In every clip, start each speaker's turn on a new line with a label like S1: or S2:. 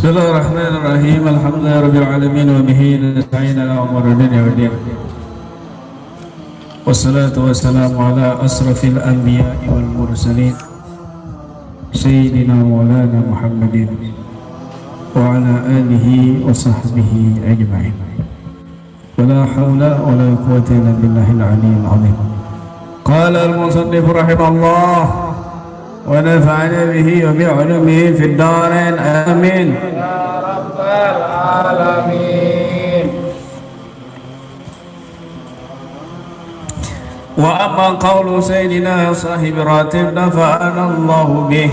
S1: Bismillahirrahmanirrahim. Alhamdulillahirabbil alamin wa bihi nasta'in ala umuri dunya waddin. Wassalatu wassalamu ala asrafil anbiya'i wal mursalin sayyidina maulana Muhammadin wa ala alihi wa sahbihi ajma'in. Wala hawla wala quwwata illa billahil aliyyil azim. Qala al-musannif rahimahullah ونفعنا به وبعلومه في الدارين آمين
S2: يا رب العالمين.
S1: وأما قول سيدنا صاحب راتب نفعنا الله به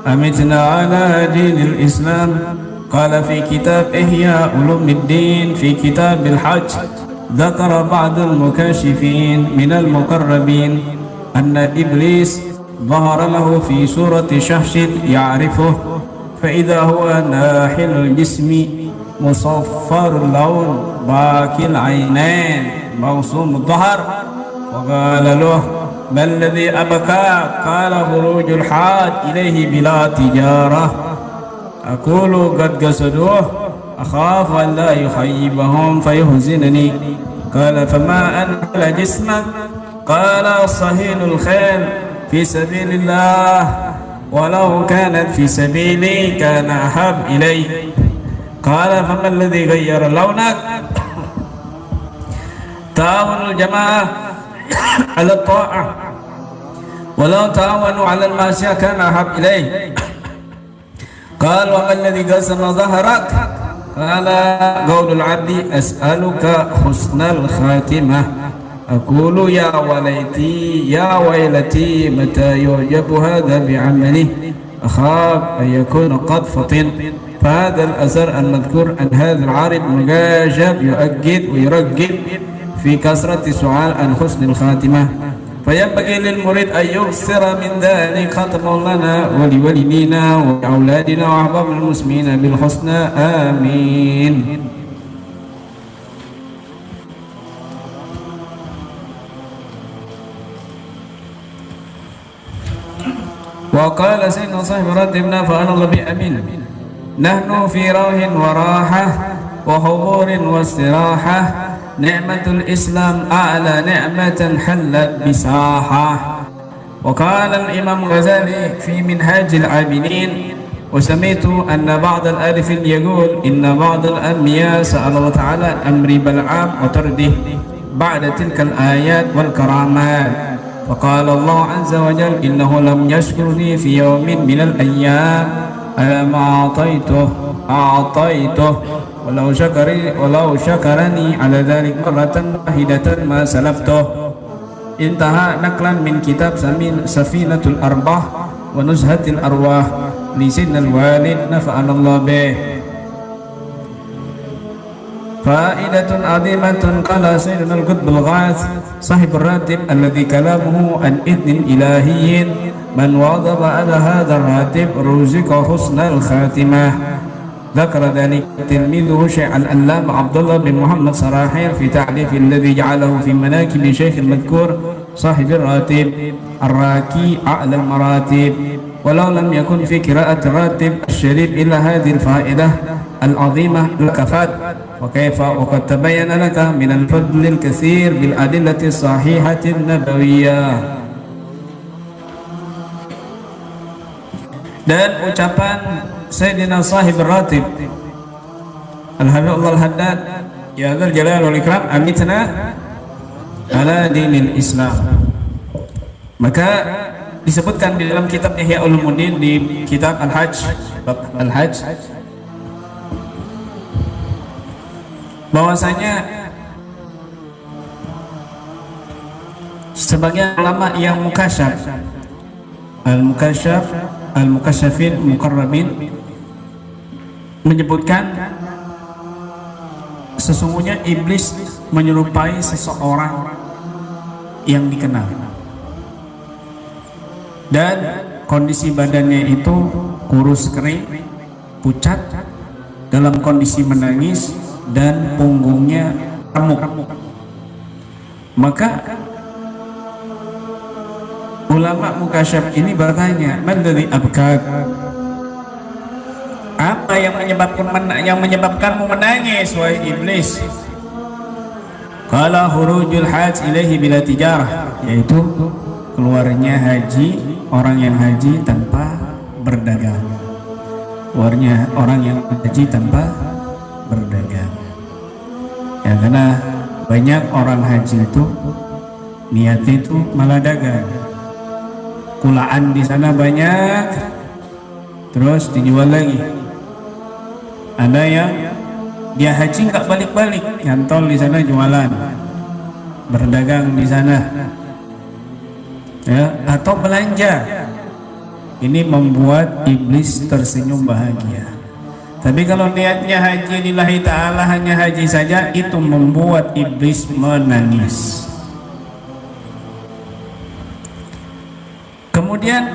S1: أمتنا على دين الإسلام قال في كتاب إحياء علوم الدين في كتاب الحج ذكر بعض المكاشفين من المقربين أن إبليس ظهر له في صورة شخص يعرفه فإذا هو ناحل الجسم مصفر اللون باكي العينين موسوم الظهر وقال له ما الذي أبكاك؟ قال خروج الحاج إليه بلا تجارة. أقول قد قصدوه أخاف أن لا يخيبهم فيحزنني. قال فما أنقل جسمك؟ قال صهيل الخيل في سبيل الله ولو كانت في سبيلي كان أحب إلي. قال فما الذي غير لونك؟ تعاون الجماعة على الطاعة ولو تعاونوا على المعصية كان أحب إلي. قال وما الذي قسم ظهرك؟ قال قول العبد أسألك حسن الخاتمة. أقول يا وليتي يا ويلتي متى يعجب هذا بعمله أخاف أن يكون قد فطن. فهذا الأثر المذكور عن هذا العارف مجاجب يؤكد ويرغب في كثرة سؤال عن حسن الخاتمة فينبغي للمريد أن يكثر من ذلك ختم لنا ولوالدينا وأولادنا وأحباب المسلمين بالحسنى آمين. وقال سيدنا صاحب راتبنا فأنا الله بأمين نحن في روح وراحة وحضور واستراحة نعمة الإسلام أعلى نعمة حلت بساحة. وقال الإمام الغزالي في منهاج العابدين وسمعت أن بعض الآلفين يقول إن بعض الأنبياء سأل الله تعالى أمر بلعام وطرده بعد تلك الآيات والكرامات فقال الله عز وجل إنه لم يشكرني في يوم من الأيام على ما أعطيته ولو شكرني على ذلك مرة واحدة ما سلبته. انتهى نقلا من كتاب سفينة الأرباح ونزهة الأرواح لسيدنا الوالد نفعنا الله به. فائدة عظيمة قال سيدنا القطب الغاث صاحب الراتب الذي كلامه عن إذن إلهي من واظب على هذا الراتب رزق حسن الخاتمة. ذكر ذلك تلميذه شيخ العلامة عبد الله بن محمد صراحيل في تعريف الذي جعله في مناكب شيخ المذكور صاحب الراتب الراكي أعلى المراتب. ولو لم يكن في قراءة الراتب الشريف إلا هذه الفائدة العظيمة لكفت وكيف وقد تبين لك من الفضل الكثير بالأدلة الصحيحة النبوية. Dan ucapan Sayyidina Sahib Ratib Al-Habib Al-Haddad ya dzal jalal wal ikram amitna ala dinil Islam. Maka disebutkan di dalam kitab Ihya Ulumuddin di kitab Al-Hajj bab Al-Hajj bahwasanya sebagian ulama yang al-mukasyafin muqarrabin menyebutkan sesungguhnya iblis menyerupai seseorang yang dikenal dan kondisi badannya itu kurus kering pucat dalam kondisi menangis dan punggungnya remuk. Maka ulama mukasyaf ini bertanya, "Man ladzi abkak?" Apa apa yang menyebabkanmu menangis wahai iblis? Qala khurujul hajj ilaihi bila tijarah, yaitu keluarnya haji, orang yang haji tanpa berdagang. Keluarnya orang yang haji tanpa berdagang. Ya, karena banyak orang haji itu niatnya itu malah dagang. Kulaan di sana banyak, terus dijual lagi. Ada yang dia haji nggak balik-balik, nyantol di sana jualan, berdagang di sana, ya, atau belanja. Ini membuat iblis tersenyum bahagia. Tapi kalau niatnya haji lillahi ta'ala, hanya haji saja, itu membuat iblis menangis. Kemudian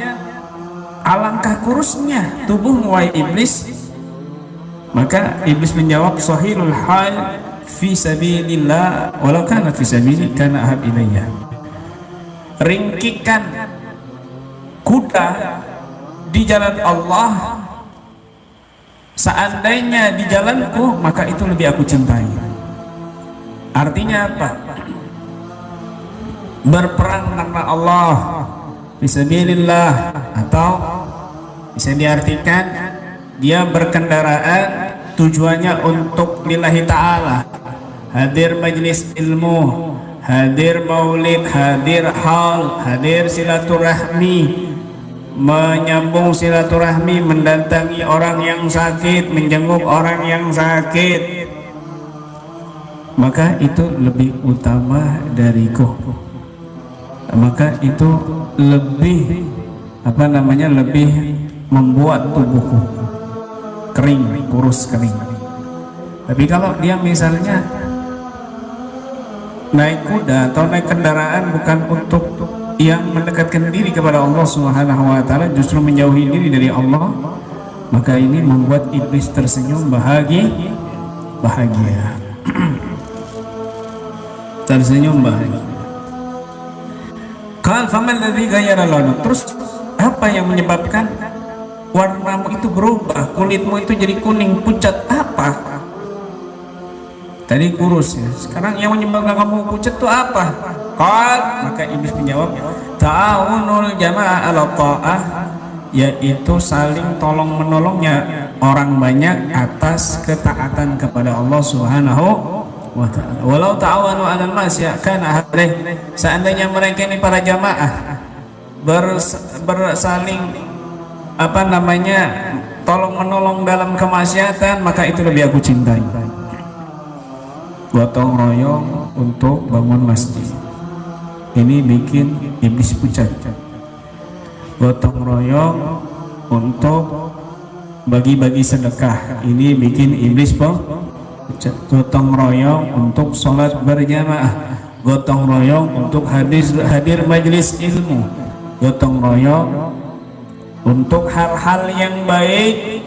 S1: alangkah kurusnya tubuh wahai iblis. Maka iblis menjawab, sahilul hal fi sabilillah walau kana fi sabili kana ahab ilayya. Ringkikan kuda di jalan Allah, seandainya di jalanku, maka itu lebih aku cintai. Artinya apa? Berperang karena Allah fisabilillah, atau bisa diartikan dia berkendaraan tujuannya untuk lillahi ta'ala, hadir majlis ilmu, hadir maulid, hadir hal, hadir silaturahmi, menyambung silaturahmi, mendatangi orang yang sakit, menjenguk orang yang sakit, maka itu lebih utama dariku. Maka itu lebih lebih membuat tubuhku kering, kurus, kering. Tapi kalau dia misalnya naik kuda atau naik kendaraan bukan untuk yang mendekatkan diri kepada Allah Subhanahu wa taala, justru menjauhi diri dari Allah, maka ini membuat iblis tersenyum bahagia. Tersenyum bahagia. Qal faman ladzi ghayyara launu. Terus apa yang menyebabkan warnamu itu berubah, kulitmu itu jadi kuning pucat? Apa? Tadi kurus ya, sekarang yang menyebabkan kamu pucat itu apa? Qal, maka iblis menjawab, ta'awunul jama'ah ala ta'ah, yaitu saling tolong menolongnya orang banyak atas ketaatan kepada Allah Subhanahu wa ta'ala. Walau ta'awanu 'alal ma'siyah kana hadih, seandainya mereka ini para jamaah bersaling tolong menolong dalam kemaksiatan, maka itu lebih aku cintai. Gotong royong untuk bangun masjid, ini bikin iblis pucat. Gotong royong untuk bagi-bagi sedekah, ini bikin iblis pucat. Gotong royong untuk sholat berjamaah, gotong royong untuk hadir majelis ilmu, gotong royong untuk hal-hal yang baik,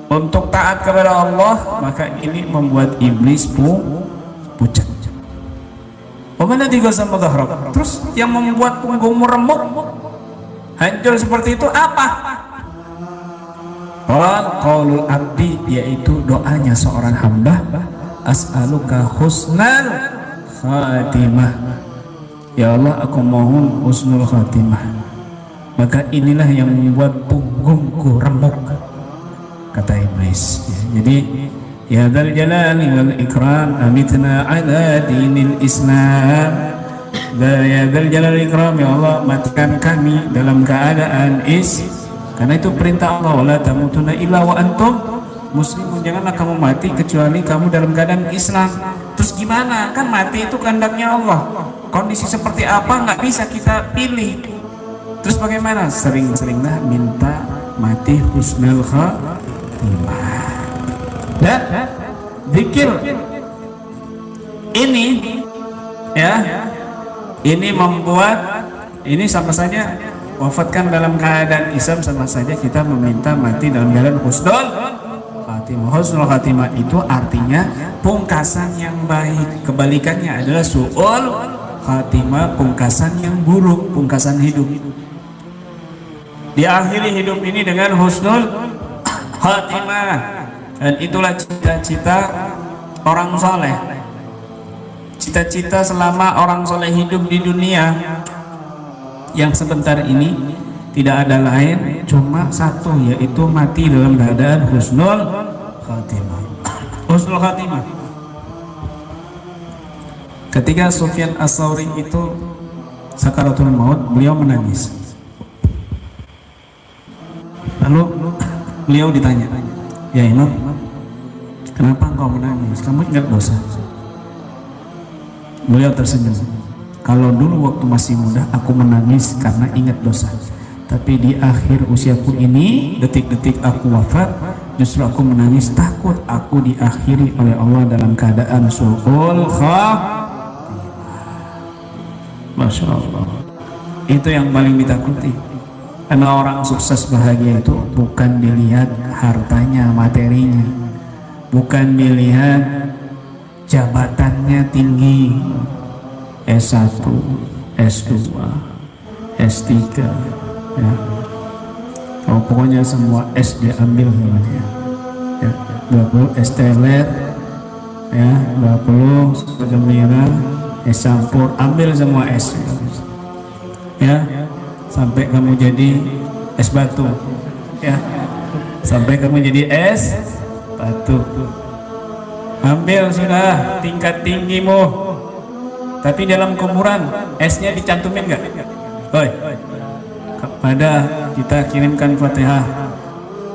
S1: untuk taat kepada Allah, maka ini membuat iblis pucat. Terus yang membuat punggungmu remuk, hancur seperti itu apa? Qaulul abdi, yaitu doanya seorang hamba, as'aluka husnal khatimah, ya Allah aku mohon husnul khatimah. Maka inilah yang membuat punggungku remuk, kata iblis. Jadi ya dzal jalali wal ikram amitna ala dinil islam, ya dzal jalali ikram, ya Allah matikan kami dalam keadaan karena itu perintah Allah, wala tamutunna illa wa antum muslimun, janganlah kamu mati kecuali kamu dalam keadaan Islam. Terus gimana, kan mati itu kehendaknya Allah, kondisi seperti apa nggak bisa kita pilih. Terus bagaimana? Sering-seringlah minta mati husnul khatimah. Dan zikir ini ya, ini membuat, ini sama saja wafatkan dalam keadaan Islam, sama saja kita meminta mati dalam keadaan husnul khatimah. Husnul khatimah itu artinya pungkasan yang baik, kebalikannya adalah su'ul khatimah, pungkasan yang buruk, pungkasan hidup. Diakhiri hidup ini dengan husnul khatimah. Dan itulah cita-cita orang soleh. Cita-cita selama orang soleh hidup di dunia yang sebentar ini tidak ada lain cuma satu, yaitu mati dalam keadaan husnul khatimah. Husnul khatimah. Ketika Sufyan Ats-Tsauri itu sakaratul maut, beliau menangis. Lalu beliau ditanya, "Ya Imam, kenapa engkau menangis? Kamu ingat dosa?" Beliau tersenyum. "Kalau dulu waktu masih muda aku menangis karena ingat dosa. Tapi di akhir usiaku ini, detik-detik aku wafat, justru aku menangis takut aku diakhiri oleh Allah dalam keadaan su'ul khatimah." Masya Allah. Itu yang paling ditakuti. Karena orang sukses bahagia itu bukan dilihat hartanya, materinya, bukan dilihat jabatannya tinggi, S1, S2, S3, ya. Oh, pokoknya semua S diambil semuanya. Ya, 20 S teler, ya, 20 gembira, S campur, ambil semua S. Ya, sampai kamu jadi es batu, ya, sampai kamu jadi es batu. Ambil sudah tingkat tinggimu, tapi dalam kuburan esnya dicantumin nggak? Oi, kepada kita kirimkan Fatihah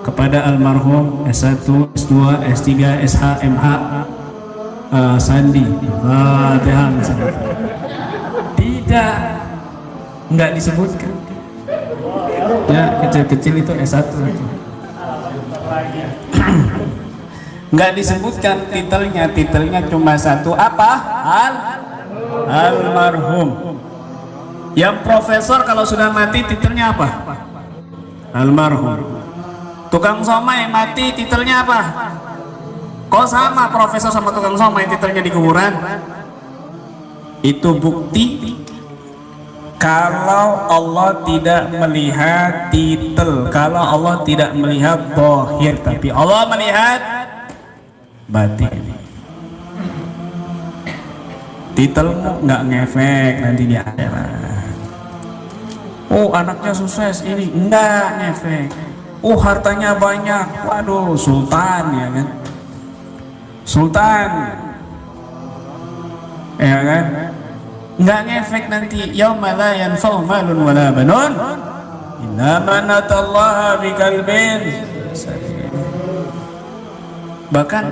S1: kepada almarhum S1, S2, S3, SH, MH, Sandi, Fatihah misalnya. Tidak, nggak disebutkan. Ya, kecil-kecil itu S1 itu. Nggak disebutkan titelnya cuma satu, apa? Almarhum. Yang profesor kalau sudah mati titelnya apa? Almarhum. Tukang somai mati titelnya apa? Kok sama profesor sama tukang somai titelnya di kuburan? Itu bukti kalau Allah tidak melihat titel, kalau Allah tidak melihat zahir, tapi Allah melihat batin. Titelmu nggak ngefek nanti di akhirat. Oh, anaknya sukses ini, enggak ngefek. Oh, hartanya banyak, waduh, sultan, ya kan, sultan, ya kan, nggak ngefek nanti. Yauma la yanfa'u malun wala banun illa man atallaha biqalbin salim. Bahkan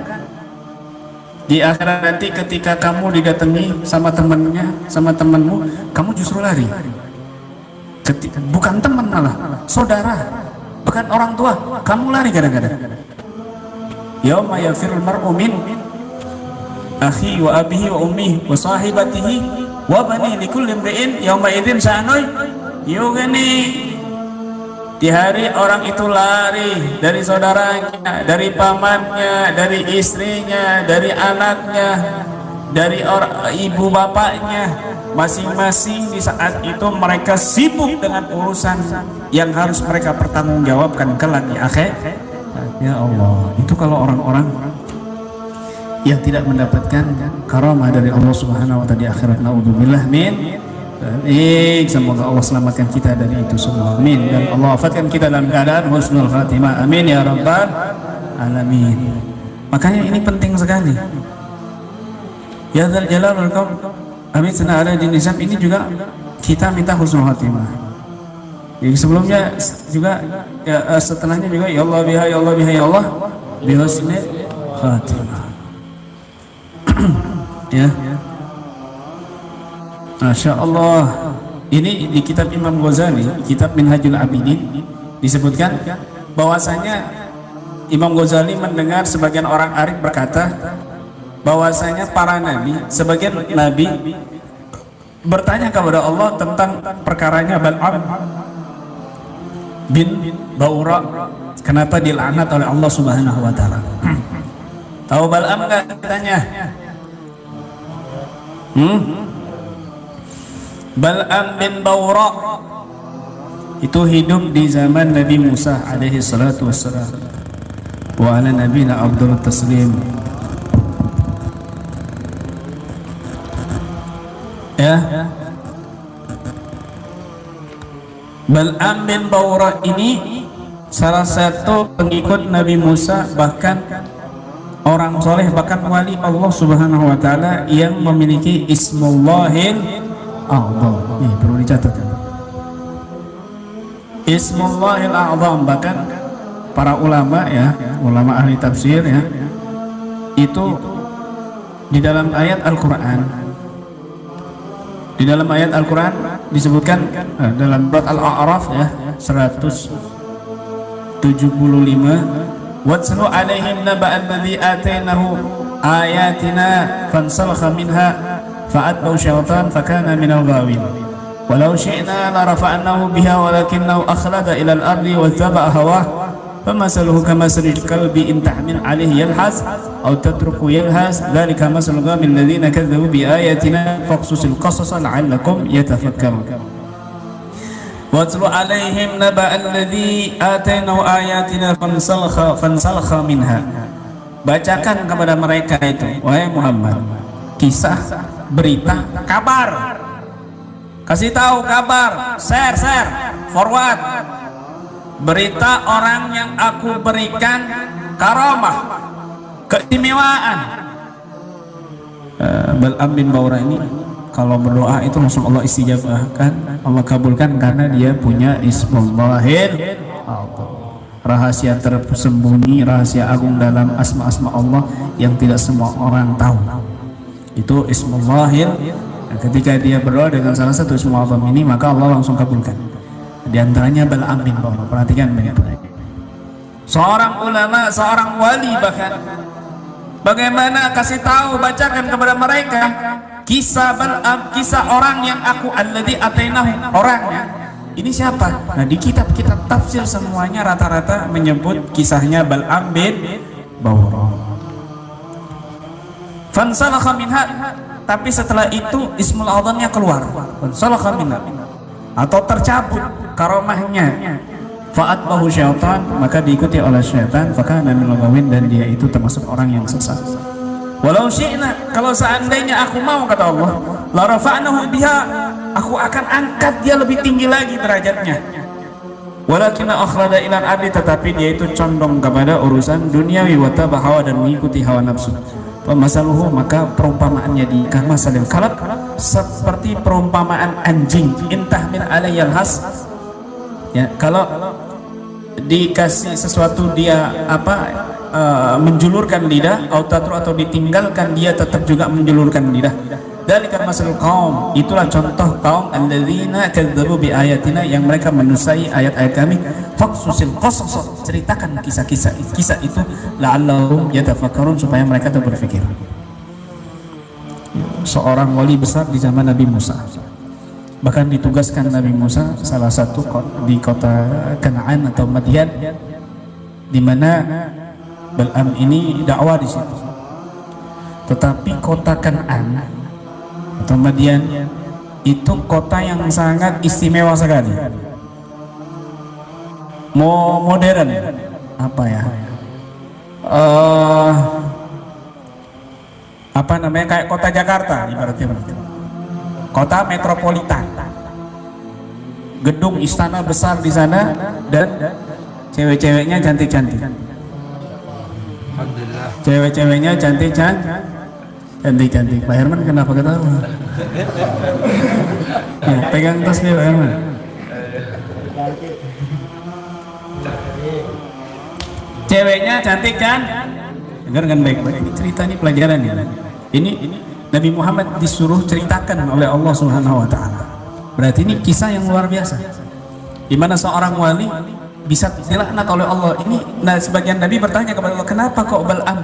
S1: di akhirat nanti ketika kamu didatangi sama temannya, sama temanmu, kamu justru lari. Bukan teman, malah saudara, bahkan orang tua, kamu lari kadang-kadang. Yauma yafirul mar'u min akhi wa abihi wa ummihi wa sahibatihi wa bani likulli imri'in yauma idzin sha'nun yughni. Di hari orang itu lari dari saudaranya, dari pamannya, dari istrinya, dari anaknya, dari ibu bapaknya. Masing-masing di saat itu mereka sibuk dengan urusan yang harus mereka pertanggungjawabkan kelak di akhir. Ya Allah, itu kalau orang-orang yang tidak mendapatkan karamah dari Allah Subhanahu wa taala di akhirat, naudzubillah min. Semoga Allah selamatkan kita dari itu semua, amin. Dan Allah wafatkan kita dalam keadaan husnul khatimah, amin ya rabbal alamin. Makanya ini penting sekali. Ya dzal jalal wal ikram, amin. Senada di nisab ini juga kita minta husnul khatimah. Jadi sebelumnya juga, ya, setelahnya juga ya Allah biha ya Allah biha ya Allah bihusnul khatimah. Ya. Masya Allah. Ini di kitab Imam Ghazali, kitab Minhajul Abidin, disebutkan bahwasanya Imam Ghazali mendengar sebagian orang arif berkata bahwasanya para nabi, sebagian nabi bertanya kepada Allah tentang perkaranya Bal'am bin Baura, kenapa dilaknat oleh Allah Subhanahu wa taala. Tahu Bal'am enggak katanya? Bal'am bin Baura itu hidup di zaman Nabi Musa alaihi salatu wassalam. wa ala nabiyina afdhalut taslim. Ya, Bal'am bin Bawrah ini salah satu pengikut Nabi Musa, bahkan orang soleh, bahkan wali Allah Subhanahu wa Ta'ala yang memiliki Ismullahil A'zam. Ini perlu dicatat. Ismullahil A'zam, bahkan para ulama, ya, ulama ahli tafsir, ya, itu di dalam ayat Al-Quran. Di dalam ayat Al-Quran disebutkan dalam surat Al-A'raf, ya, 175, watslu alaihim naba'al ladzi atainahu ayatina fansalakha minha fa'atba'u syaitan fakana minal ghawin walau syi'na la rafa'nahu biha walakinnahu akhlada ilal ardi wattaba'a hawah famasaluhu kamasalil kalbi in tahmil alaihi yalhas aw tatruku yalhas dzalika masalul ghamil ladzina kadzdzabu bi ayatina faqsusil qasasa la'allakum yatafakkarun. Watlu alaihim naba'al ladzi atainahu ayatina fansalakha minha. Bacakan kepada mereka itu, wahai Muhammad, kisah, berita, kabar. Kasih tahu kabar, share, forward. Berita orang yang aku berikan karamah, keistimewaan. Bal'am bin Bawrah ini kalau berdoa itu langsung Allah istijabahkan, Allah kabulkan karena dia punya Ismullahil A'zam, rahasia tersembunyi, rahasia agung dalam asma-asma Allah yang tidak semua orang tahu. Itu Ismullahil. Ketika dia berdoa dengan salah satu Ismul A'zam ini, maka Allah langsung kabulkan. Di antaranya Bal'am bin Bawrah. Perhatikan baik-baik. Seorang ulama, seorang wali bahkan. Bagaimana kasih tahu, bacakan kepada mereka kisah Bal'am, kisah orang yang aku alladzi atainahu, orangnya. Ini siapa? Nah, di kitab-kitab tafsir semuanya rata-rata menyebut kisahnya Bal'am bin Bawrah. Fansalakha minha, tapi setelah itu Ismul A'zamnya keluar. Fansalakha minha, atau tercabut karamahnya. Fa'atbahu syaitan, maka diikuti oleh syaitan, fakana minal ghawin, dan dia itu termasuk orang yang sesat. Walau syi'na, kalau seandainya aku mau, kata Allah, la rafa'nahu biha, aku akan angkat dia lebih tinggi lagi derajatnya. Walakinna akhlada ilal ardi, tetapi dia itu condong kepada urusan duniawi, wa taba hawa, dan mengikuti hawa nafsu. Pemasaluhu, maka perumpamaannya di kamasalil kalab, seperti perumpamaan anjing. Intah min alayyal has, ya, kalau dikasih sesuatu dia menjulurkan lidah, atau ditinggalkan dia tetap juga menjulurkan lidah. Dzalika masalul qaum, itulah contoh kaum alladzina kadzdzabu bi ayatina, yang mereka menusai ayat-ayat kami. Faqsusil qasas, ceritakan kisah itu, la'allahum yatafakkarun, supaya mereka berpikir. Seorang wali besar di zaman Nabi Musa, bahkan ditugaskan Nabi Musa salah satu di kota Kanaan atau Madyan, di mana Bal'am ini dakwah di situ. Tetapi kota Kanaan atau Madyan itu kota yang sangat istimewa sekali, modern, apa ya, apa namanya, kayak kota Jakarta ibaratnya, kota metropolitan. Gedung istana besar di sana, dan cewek-ceweknya cantik-cantik. Cewek-ceweknya cantik-cantik. Pak Herman kenapa ketawa? Ya, pegang tasnya Pak Herman. Ceweknya cantik kan? Dengarkan baik-baik, ini cerita, ini pelajaran ya. Ini Nabi Muhammad disuruh ceritakan oleh Allah Subhanahu wa Ta'ala. Berarti ini kisah yang luar biasa, di mana seorang wali bisa dilaknat oleh Allah. Nah, sebagian Nabi bertanya kepada Allah, kenapa kok Bal'am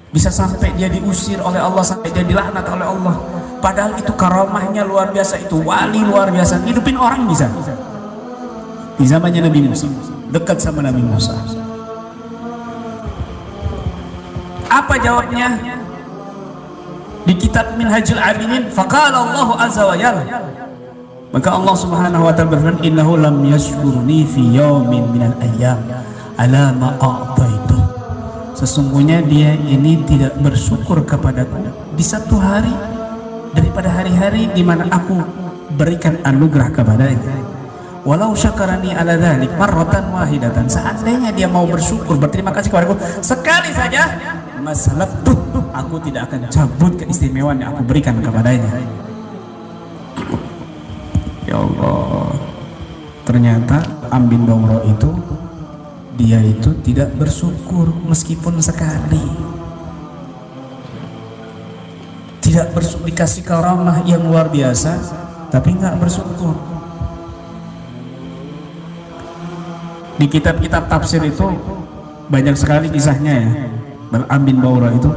S1: bisa sampai dia diusir oleh Allah, sampai dia dilaknat oleh Allah? Padahal itu karamahnya luar biasa, itu wali luar biasa, hidupin orang bisa. Di zamannya Nabi Musa, dekat sama Nabi Musa. Apa jawabnya? Di kitab Minhajul Abidin, faqala Allah azza wa jalla, maka Allah Subhanahu wa ta'ala berfirman, innahu lam yashkuruni fi yawmin minal ayyam ala ma a'taitu sesungguhnya dia ini tidak bersyukur kepadaku di satu hari daripada hari-hari di mana aku berikan anugerah kepadanya. Walau syakarani ala dzalik marratan wahidatan, seandainya dia mau bersyukur berterima kasih kepadaku sekali saja, masalabtu, aku tidak akan cabut keistimewaan yang aku berikan kepadanya. Ya Allah, ternyata Am bin Bawrah itu dia itu tidak bersyukur meskipun sekali. Tidak bersyukur, dikasih karamah yang luar biasa tapi nggak bersyukur. Di kitab-kitab tafsir itu banyak sekali kisahnya ya. Am bin Bawrah itu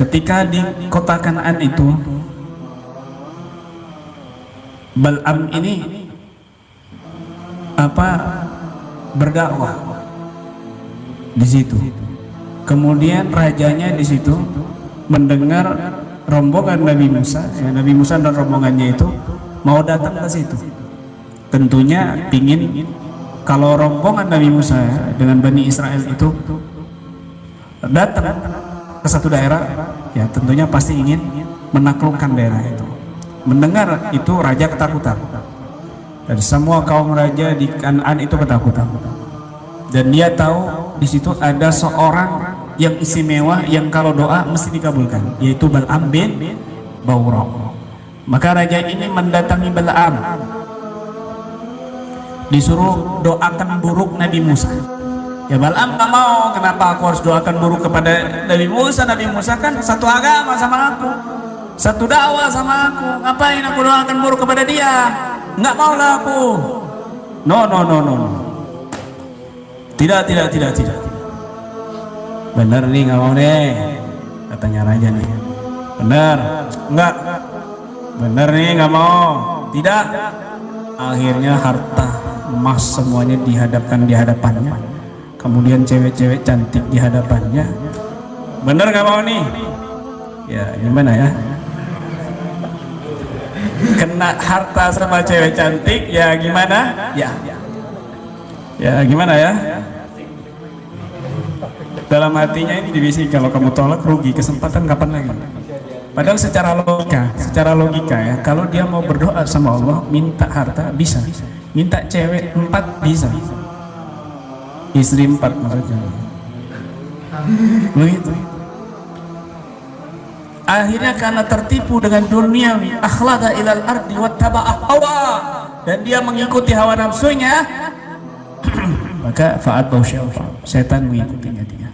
S1: ketika di kota Kanaan itu, Bal'am ini berdakwah di situ. Kemudian rajanya di situ mendengar rombongan Nabi Musa, Nabi Musa dan rombongannya itu mau datang ke situ. Tentunya pingin kalau rombongan Nabi Musa dengan Bani Israel itu datang ke satu daerah, ya tentunya pasti ingin menaklukkan daerah itu. Mendengar itu raja ketakutan. Dan semua kaum raja di Kanaan itu ketakutan. Dan dia tahu di situ ada seorang yang istimewa yang kalau doa mesti dikabulkan, yaitu Bal'am bin Bawrah. Maka raja ini mendatangi Bal'am, disuruh doakan buruk Nabi Musa. Ya Bal'am tak mau, kenapa aku harus doakan buruk kepada Nabi Musa? Nabi Musa kan satu agama sama aku, satu dakwah sama aku, ngapain aku doakan buruk kepada dia? Nggak mau lah aku. No. Tidak. Benar nih, nggak mau deh, katanya raja nih. Benar, enggak. Benar nih, nggak mau. Tidak. Akhirnya harta emas semuanya dihadapkan di hadapannya. Kemudian cewek-cewek cantik di hadapannya. Benar nggak mau nih? Ya gimana ya? Kena harta sama cewek cantik, ya gimana? Ya gimana ya? Dalam hatinya ini divisi, kalau kamu tolak rugi, kesempatan kapan lagi? Padahal secara logika ya, kalau dia mau berdoa sama Allah minta harta bisa, minta cewek 4 bisa, istri 4 maksudnya. Begitu. Akhirnya karena tertipu dengan dunia, akhlada ilal ardi wattaba'a hawa, dan dia mengikuti hawa nafsunya, maka fa'atba'u syaitan, setan mengikutinya dia.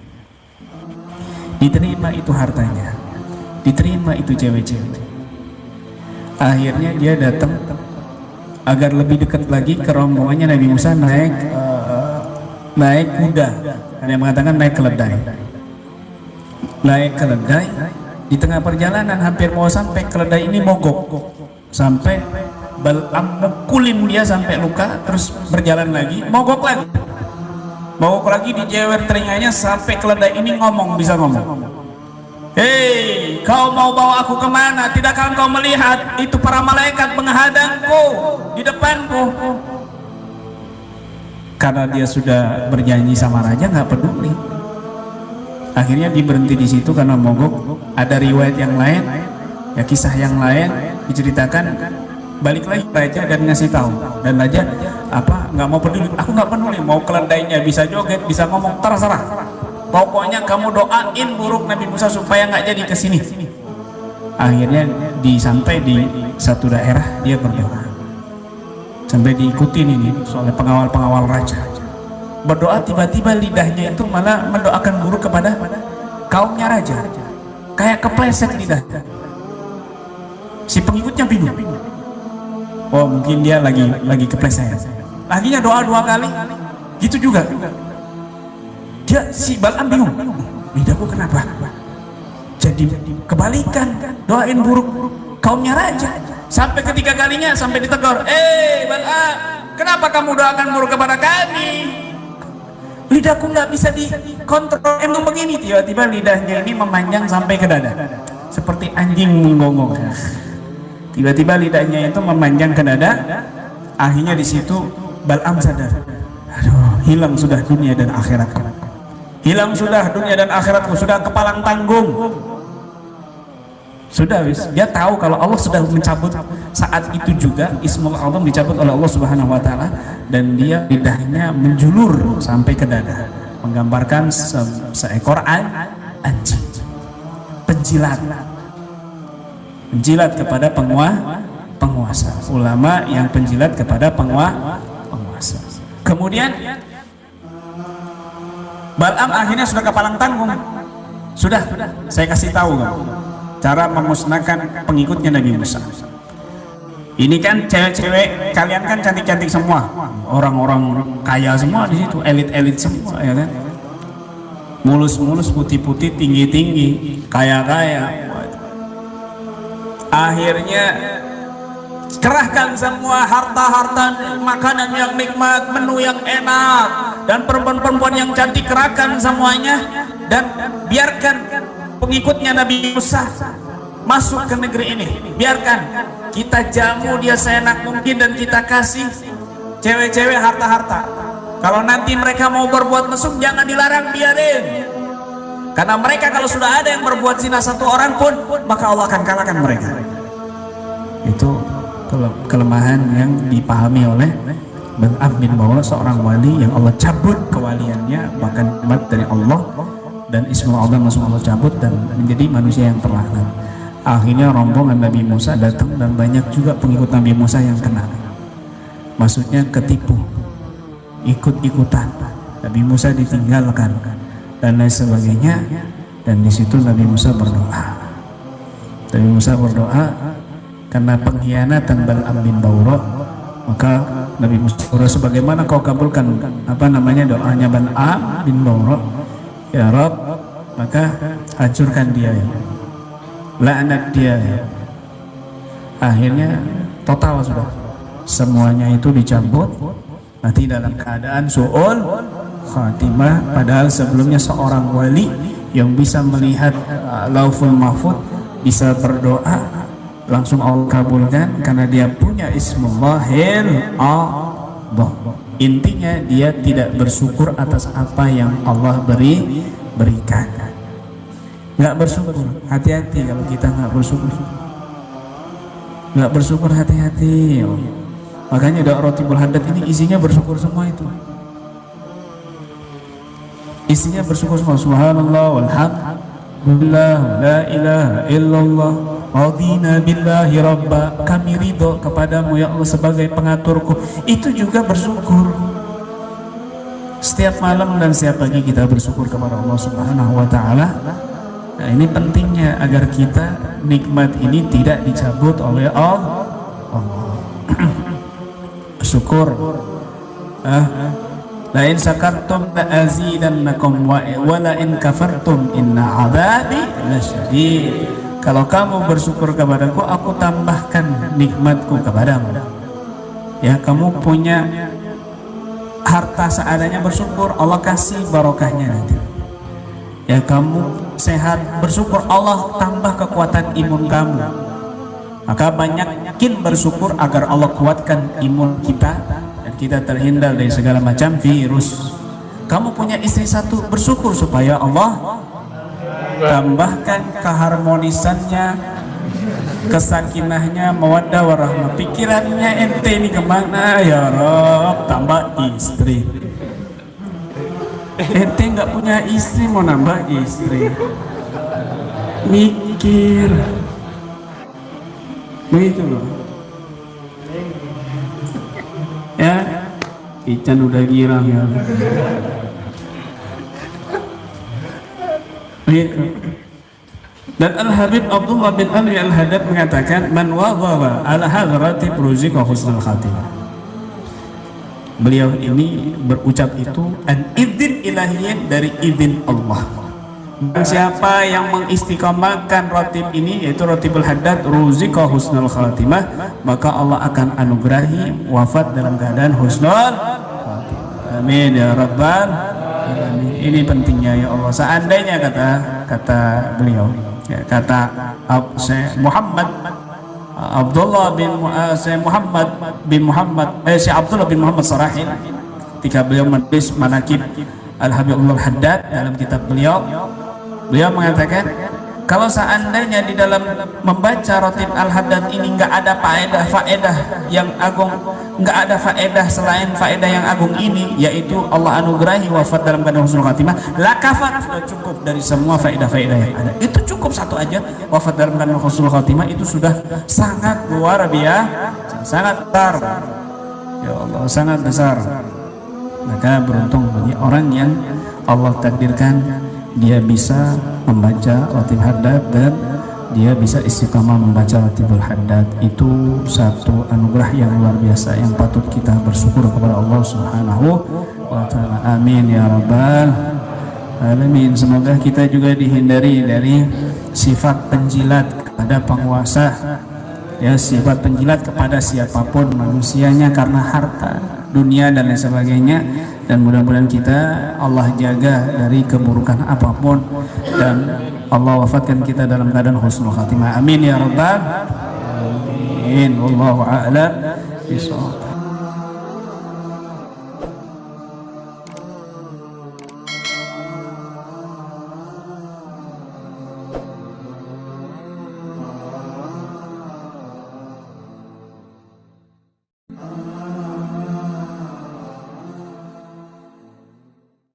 S1: Diterima itu hartanya, diterima itu cewek-cewek. Akhirnya dia datang agar lebih dekat lagi ke rombongannya Nabi Musa, naik kuda. Ada yang mengatakan naik keledai. Naik keledai. Di tengah perjalanan hampir mau sampai, keledai ini mogok, sampai Bal'am mukulin dia sampai luka, terus berjalan lagi, mogok lagi dijewer telinganya sampai keledai ini bisa ngomong. Hei, kau mau bawa aku kemana? Tidakkah kau melihat itu para malaikat menghadangku di depanku? Karena dia sudah berjanji sama raja, nggak peduli. Akhirnya dia berhenti di situ karena mogok. Ada riwayat yang lain, ya kisah yang lain diceritakan, balik lagi raja dan ngasih tahu, dan raja nggak mau peduli, aku nggak peduli, mau keledainya bisa joget, bisa ngomong, terserah. Pokoknya kamu doain buruk Nabi Musa supaya nggak jadi kesini. Akhirnya sampai di satu daerah dia berdoa, sampai diikuti ini oleh pengawal-pengawal raja. Berdoa, tiba-tiba lidahnya itu malah mendoakan buruk kepada kaumnya raja, kayak kepleset lidah. Si pengikutnya bingung, oh mungkin dia lagi kepleset. Akhirnya doa 2 kali, gitu juga. Si Bal'am bingung, lidahku kenapa jadi kebalikan, doain buruk kaumnya raja. Sampai ketiga kalinya sampai ditegur, Bal'am, kenapa kamu doakan buruk kepada kami? Lidahku nggak bisa dikontrol, emang begini. Tiba-tiba lidahnya ini memanjang sampai ke dada, seperti anjing menggonggong. Tiba-tiba lidahnya itu memanjang ke dada. Akhirnya di situ Bal'am sadar, aduh, hilang sudah dunia dan akhiratku, Bilang sudah dunia dan akhiratku sudah kepalang tanggung. Sudah wis. Dia tahu kalau Allah sudah mencabut saat itu juga Ismul A'zam dicabut oleh Allah Subhanahu wa taala dan dia lidahnya menjulur sampai ke dada, menggambarkan seekor anjing. Penjilat kepada penguasa. Ulama yang penjilat kepada penguasa. Kemudian Bal'am akhirnya sudah kepalang tanggung. Sudah, saya kasih tahu cara memusnahkan pengikutnya Nabi Musa. Ini kan cewek-cewek, kalian kan cantik-cantik semua, orang-orang kaya semua di situ, elit-elit semua, ya kan? Mulus-mulus, putih-putih, tinggi-tinggi, kaya-kaya. Akhirnya kerahkan semua harta-harta, makanan yang nikmat, menu yang enak, dan perempuan-perempuan yang cantik, kerahkan semuanya dan biarkan pengikutnya Nabi Musa masuk ke negeri ini. Biarkan kita jamu dia seenak mungkin dan kita kasih cewek-cewek harta-harta. Kalau nanti mereka mau berbuat mesum jangan dilarang, biarin. Karena mereka kalau sudah ada yang berbuat zina satu orang pun maka Allah akan kalahkan mereka. Itu kelemahan yang dipahami oleh Bal'am bin Ba'ura, seorang wali yang Allah cabut kewaliannya, bahkan nikmat dari Allah, dan Ismul A'zam langsung Allah cabut dan menjadi manusia yang terlaknat. Akhirnya rombongan Nabi Musa datang dan banyak juga pengikut Nabi Musa yang kena. Maksudnya ketipu, ikut-ikutan. Nabi Musa ditinggalkan dan lain sebagainya. Dan di situ Nabi Musa berdoa. Nabi Musa berdoa karena pengkhianatan Bal'am bin Ba'ura, maka Nabi Musa berdoa, sebagaimana kau kabulkan doanya Bal'am bin Ba'ura, ya Rabb, maka hancurkan dia, ya. Laknat dia, ya. Akhirnya total sudah semuanya itu dicabut, nanti dalam keadaan su'ul khatimah. Padahal sebelumnya seorang wali yang bisa melihat Lauful Mahfud bisa berdoa langsung Allah kabulkan karena dia punya Ismullahil A'zam. Intinya dia tidak bersyukur atas apa yang Allah berikan. Nggak bersyukur, hati-hati kalau kita nggak bersyukur. Nggak bersyukur, hati-hati. Makanya doa Rotibul Haddad ini isinya bersyukur semua itu. Isinya bersyukur semua. Subhanallah walhamdulillah la ilaha illallah radina billahi rabba, kami ridho kepadamu ya Allah sebagai pengaturku. Itu juga bersyukur. Setiap malam dan setiap pagi kita bersyukur kepada Allah Subhanahu wa taala. Nah, ini pentingnya agar kita nikmat ini tidak dicabut oleh Allah. Syukur. La in syakartum la azidannakum wa la in kafartum inna 'adzabi lasyadid. Kalau kamu bersyukur kepadaku, aku tambahkan nikmatku kepadamu. Ya, kamu punya harta seadanya, bersyukur, Allah kasih barokahnya nanti. Ya, kamu sehat, bersyukur, Allah tambah kekuatan imun kamu. Maka banyakin bersyukur agar Allah kuatkan imun kita dan kita terhindar dari segala macam virus. Kamu punya istri satu, bersyukur supaya Allah tambahkan keharmonisannya, kesakinahnya, mawaddah warahmah. Pikirannya ente ini kemana ya Rob, tambah istri. Ente nggak punya istri mau nambah istri, mikir begitu loh ya. Ican udah girang ya. Dan Al-Habib Abdullah bin Alwi Al-Haddad mengatakan, man wadhawa ala hadrati ruziqa husnul khatimah. Beliau ini berucap itu an idzin ilahiyyin, dari izin Allah. Dan siapa yang mengistiqamahkan ratib ini, yaitu ratibul haddad, ruziqa husnul khatimah, maka Allah akan anugerahi wafat dalam keadaan husnul khatimah. Amin ya rabbal alamin. Ini pentingnya ya Allah. Seandainya kata beliau, ya, kata Muhammad Abdullah bin Syekh Abdullah bin Muhammad Sarahil, ketika beliau menulis manakib Al-Habibullah Al-Haddad dalam kitab beliau mengatakan kalau seandainya di dalam membaca Ratib Al-Haddad ini nggak ada faedah yang agung, nggak ada faedah selain faedah yang agung ini, yaitu Allah anugerahi wafat dalam keadaan husnul khatimah, la kafat, sudah cukup dari semua faedah-faedah yang ada. Itu cukup satu aja, wafat dalam keadaan husnul khatimah, itu sudah sangat luar biasa, sangat besar. Ya Allah, sangat besar. Maka beruntung bagi orang yang Allah takdirkan dia bisa membaca Ratib Haddad dan dia bisa istiqamah membaca Ratibul Haddad. Itu satu anugerah yang luar biasa yang patut kita bersyukur kepada Allah Subhanahu wa ta'ala. Amin ya rabbal alamin. Semoga kita juga dihindari dari sifat penjilat kepada penguasa, ya, sifat penjilat kepada siapapun manusianya karena harta dunia dan lain sebagainya, dan mudah-mudahan kita Allah jaga dari keburukan apapun dan Allah wafatkan kita dalam keadaan husnul khatimah. Amin ya rabbal alamin. Wallahu a'lam bishawab.